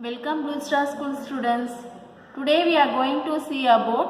Welcome Blue Star School students. Today we are going to see about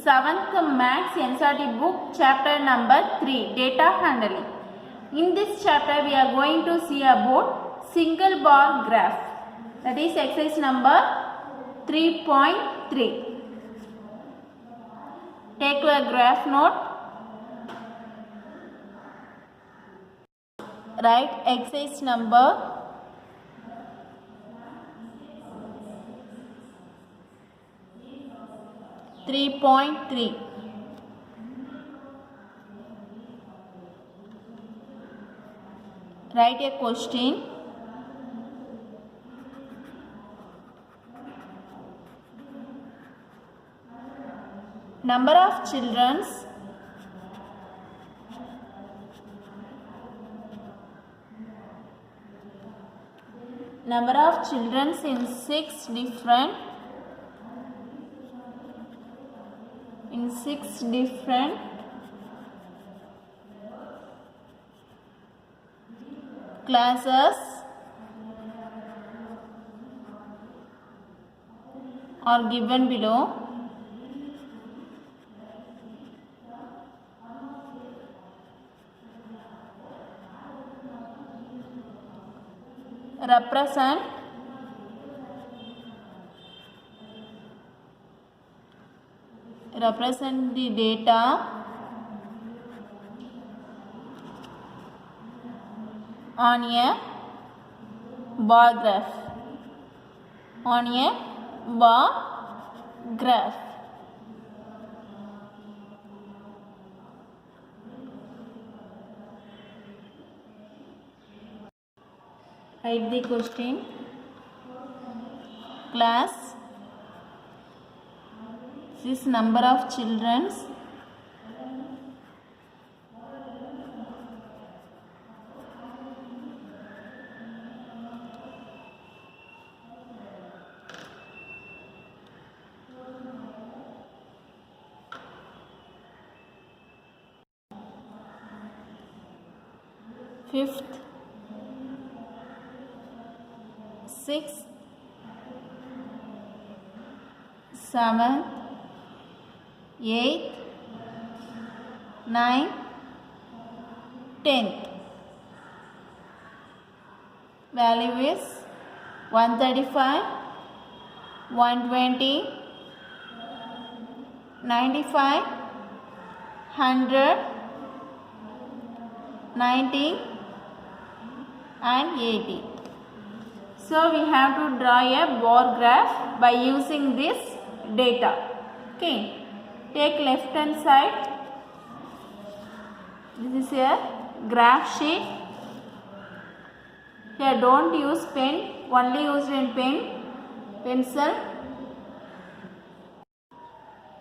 7th Maths NCERT book chapter number 3 data handling. In this chapter we are going to see about single bar graph, that is exercise number 3.3. Take a graph note. Write exercise number 3.3. Write a question. Number of children in six different classes are given below. Represent the data on a bar graph. Write the question. Class, this is number of children fifth, sixth, seventh, eighth, ninth, 10th. Value is 135, 120, 95, 100, 90 and 80. So we have to draw a bar graph by using this data. Okay. Take left hand side. This is a graph sheet. Here don't use pen, only used in pencil.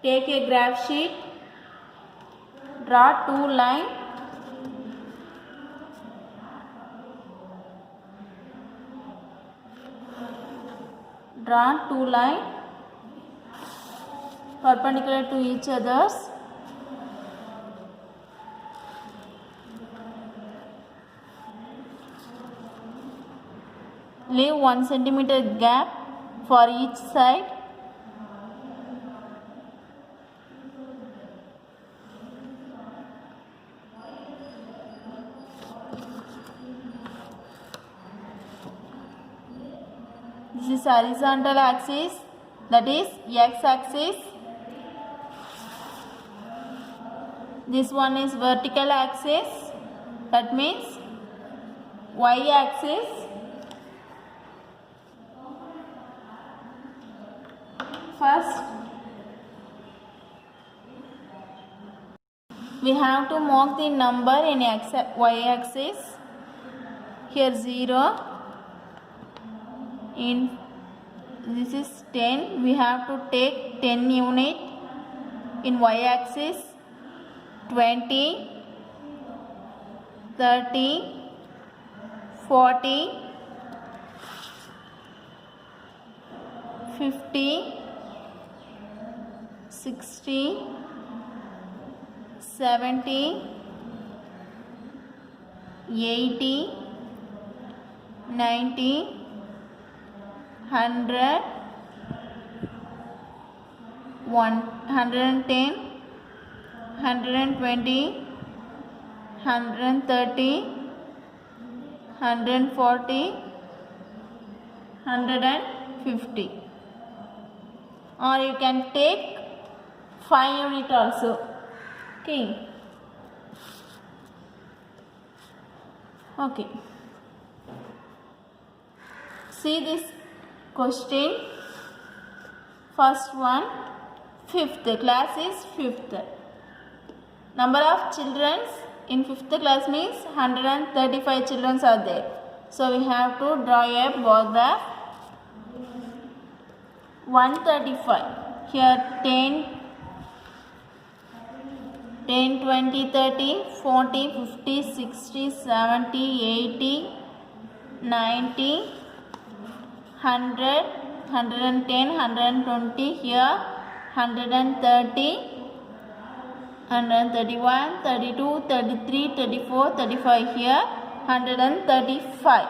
Take a graph sheet. Draw two lines. Draw two lines perpendicular to each others. Leave 1 centimeter gap for each side. This is horizontal axis, that is x axis. This one is vertical axis, that means y axis. First, we have to mark the number in y axis. Here 0. In this is 10. We have to take 10 unit in y axis. 20, 30, 40, 50, 60, 70, 80, 90, 100, 110, 120, 130, 140, 150, or you can take 5 unit also. Okay. Okay. See this question. First one, 5th class is 5th. Number of children in 5th class means 135 children are there. So we have to draw a bar graph. 135. Here 10, 20, 30, 40, 50, 60, 70, 80, 90, 100, 110, 120, here 130, 131, 32, 33, 34, 35, here 135.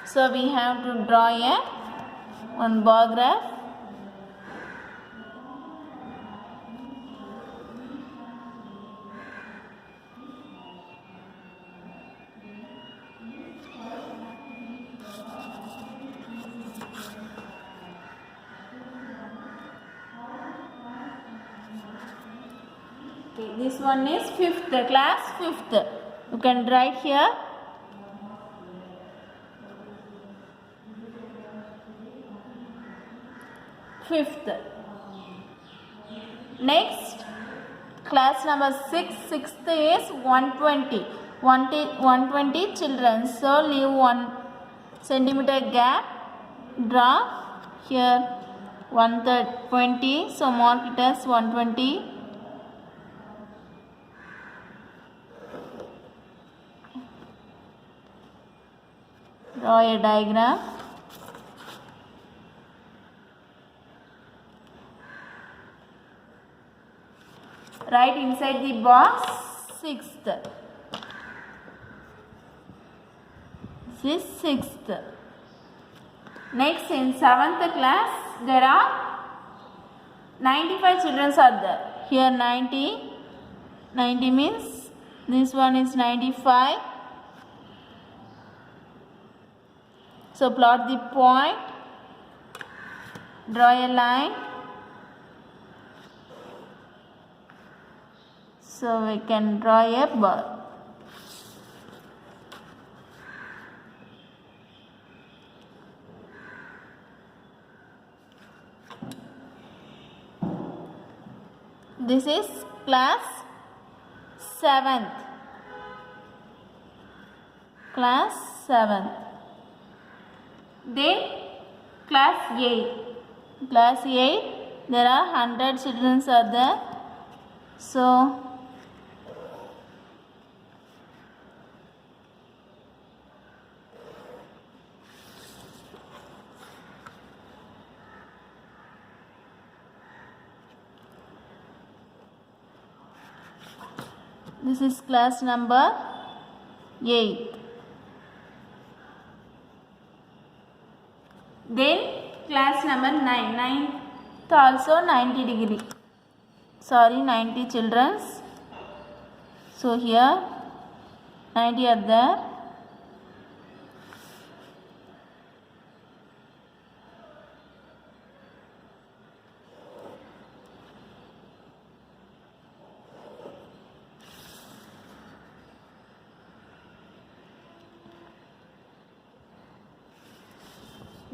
So we have to draw one bar graph. Okay, this one is 5th class, 5th. You can write here. Fifth. Next, class number 6, 6th is 120. 120 children. So leave 1 centimeter gap. Draw here 120. So mark it as 120. Draw a diagram. Write inside the box 6th. This is 6th. Next, in 7th class, there are 95 children are there. Here 90. 90 means this one is 95. So plot the point. Draw a line. So we can draw a bar. This is class 7th. Class 7th. Then class 8. Class 8, there are 100 children are there. So this is class number 8. Then class number 9. 9th also 90 degree. Sorry, 90 children. So here 90 are there.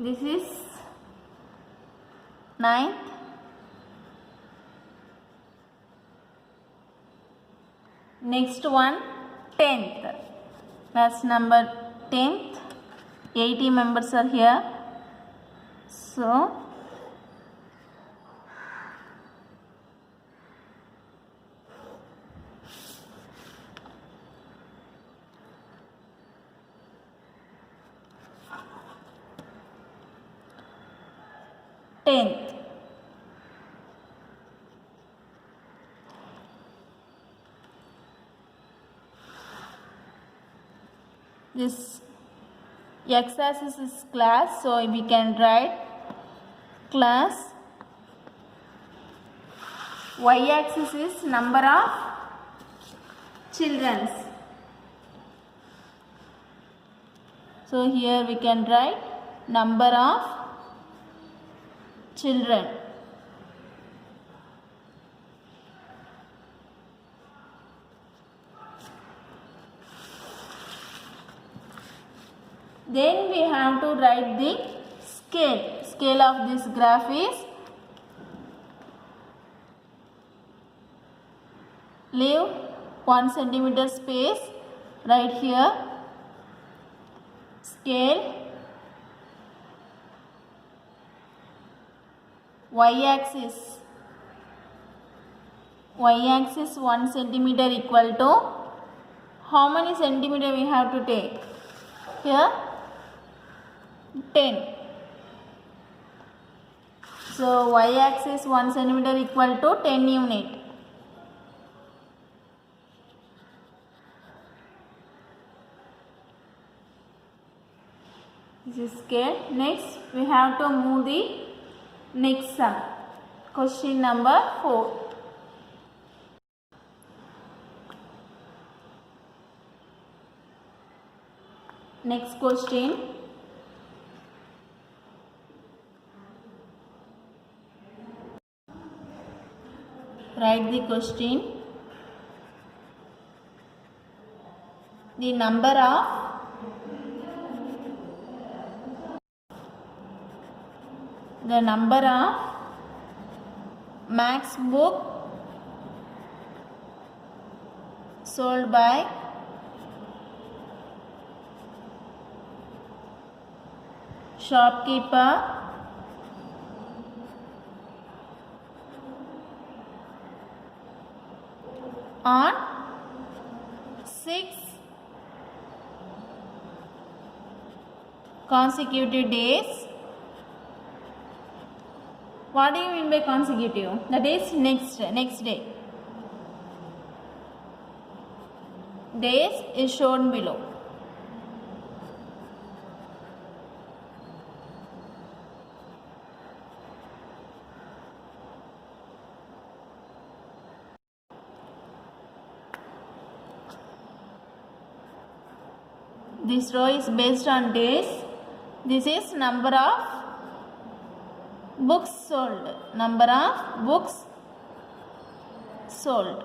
This is 9th. Next one, 10th. Class number 10th. 80 members are here. So tenth. This x-axis is class, so we can write class. Y-axis is number of children. So here we can write number of children. Then we have to write the scale. Scale of this graph is, leave 1 centimeter space right here. Scale. Y-axis 1 centimeter equal to how many centimeter we have to take? Here 10. So y-axis 1 centimeter equal to 10 unit. This is scale. Next we have to move the next sum. Question number 4. Next question. Write the question. The number of Max book sold by shopkeeper on 6 consecutive days. What do you mean by consecutive? That is next day. Days is shown below. This row is based on days. This is number of books sold. Number of books sold.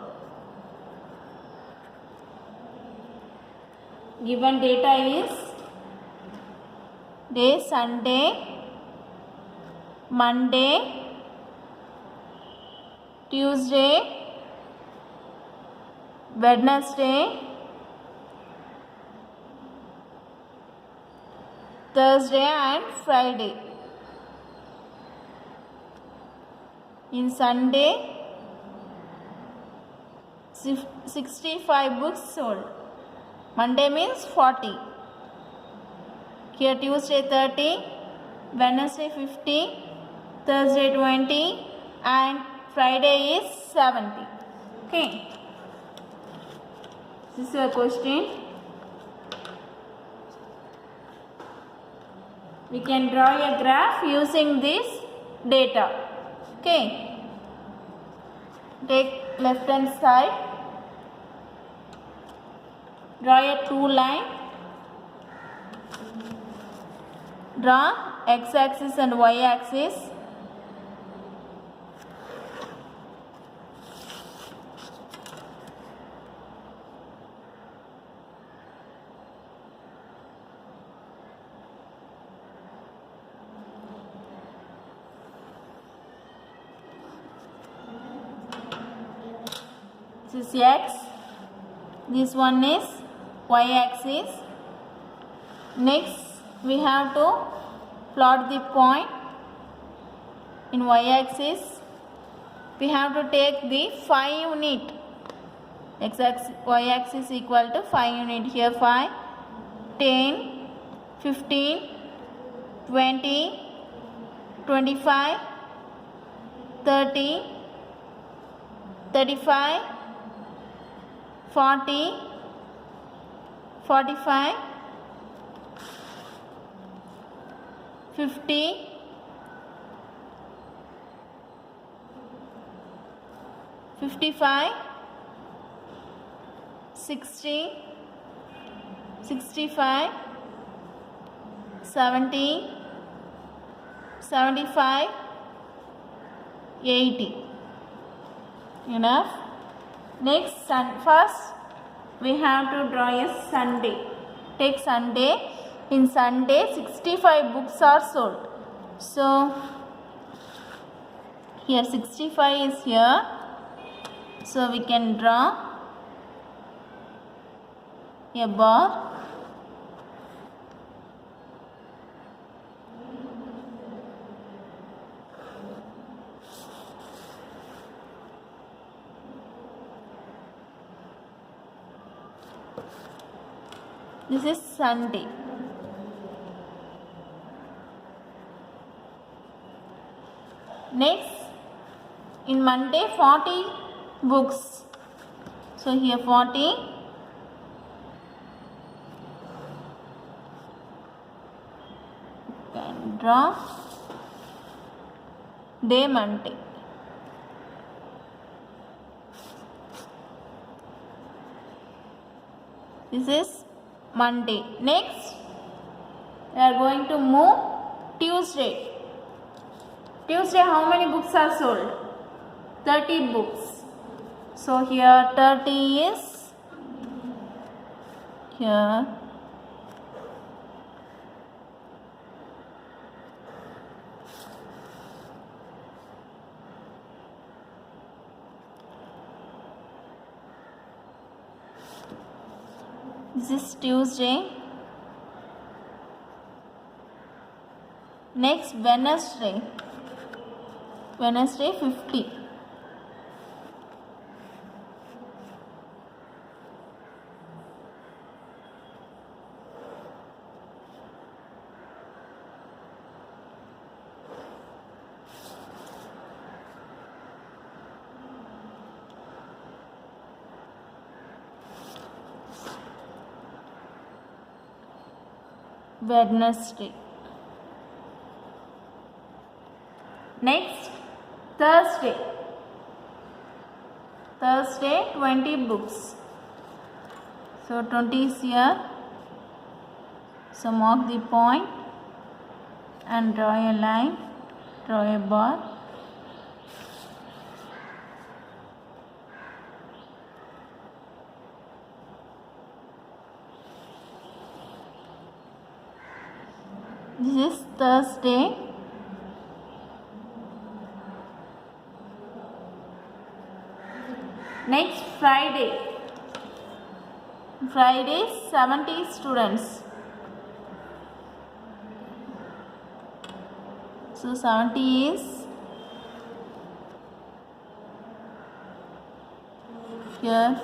Given data is day Sunday, Monday, Tuesday, Wednesday, Thursday and Friday. In Sunday, 65 books sold. Monday means 40. Here Tuesday 30, Wednesday 50, Thursday 20 and Friday is 70. Okay. This is your question. We can draw a graph using this data. Okay. Take left hand side. Draw a true line. Draw x-axis and y-axis. This is x. This one is y-axis. Next we have to plot the point in y-axis. We have to take the 5 unit. X-axis, y-axis equal to 5 unit. Here 5, 10, 15, 20, 25, 30, 35, 40, 45, 50, 55, 60, 65, 70, 75, 80. Enough. Next, first we have to draw a Sunday. Take Sunday. In Sunday, 65 books are sold. So, here 65 is here. So, we can draw a bar. This is Sunday. Next, in Monday, 40 books. So here 40. Can draw day Monday. This is Monday. Next, we are going to move Tuesday. Tuesday, how many books are sold? 30 books. So here 30 is here. This is Tuesday. Next, Wednesday. Wednesday 50. Wednesday. Next, Thursday. Thursday 20 books. So 20 is here. So mark the point and draw a line, draw a bar. This is Thursday. Next, Friday. Friday 70 students. So 70 is here.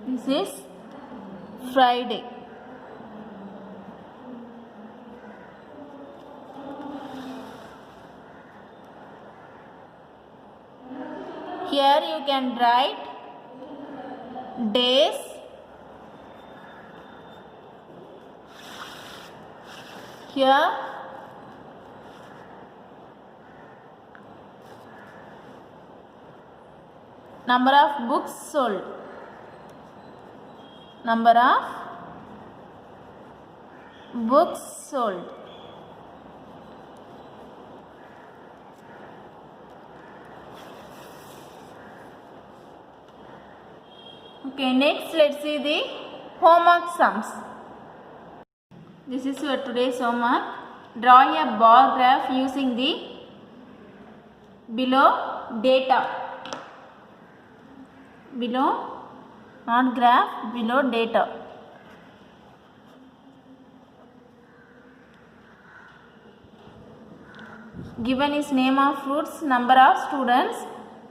This is Friday. Here you can write days, here number of books sold. Number of books sold. Okay, next let's see the homework sums. This is your today's homework. Draw a bar graph using the below data. Below, not graph, below data. Given is name of fruits, number of students.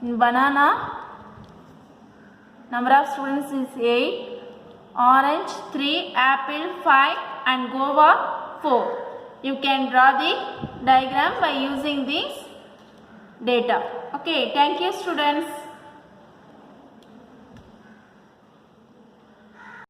In banana, number of students is 8, orange 3, apple 5 and guava 4. You can draw the diagram by using this data. Okay, thank you students.